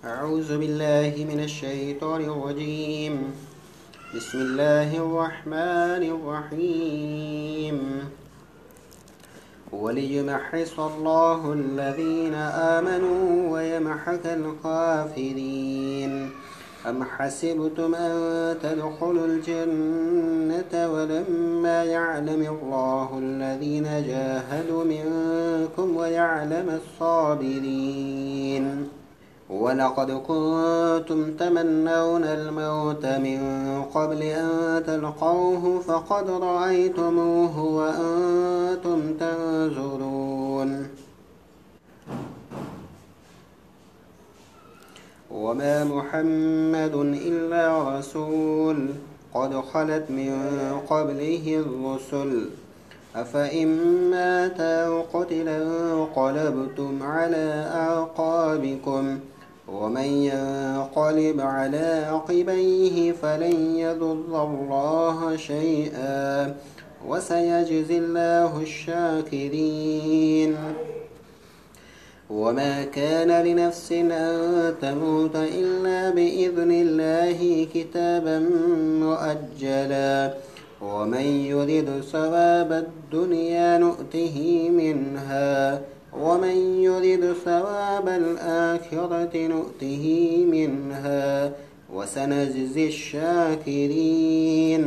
أعوذ بالله من الشيطان الرجيم. بسم الله الرحمن الرحيم. وليمحص الله الذين آمنوا ويمحق الكافرين. أم حسبتم أن تدخلوا الجنة ولما يعلم الله الذين جاهدوا منكم ويعلم الصابرين. ولقد كنتم تمنون الموت من قبل أن تلقوه فقد رأيتموه وأنتم تنظرون. وما محمد إلا رسول قد خلت من قبله الرسل أفإن مات أو قتل انقلبتم على أعقابكم ومن ينقلب على عقبيه فلن يضر الله شيئا وسيجزي الله الشاكرين. وما كان لنفس أن تموت إلا بإذن الله كتابا مؤجلا ومن يرد ثواب الدنيا نؤته منها ومن يرد ثواب الآخرة نؤته منها وسنجزي الشاكرين.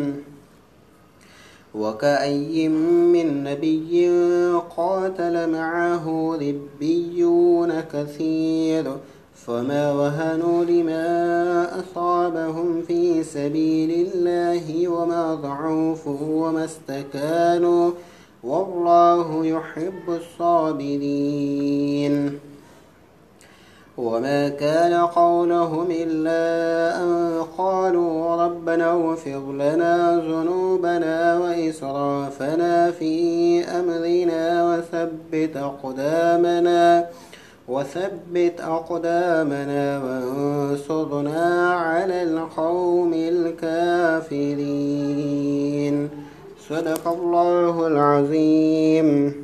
وكأي من نبي قاتل معه ربيون كثير فما وهنوا لما أصابهم في سبيل الله وما ضعفوا وما استكانوا والله يحب الصابرين. وما كان قولهم إلا أن قالوا ربنا اغفر لنا ذنوبنا وإسرافنا في أمرنا وثبت أقدامنا وانصرنا على القوم الكافرين. صدق الله العظيم.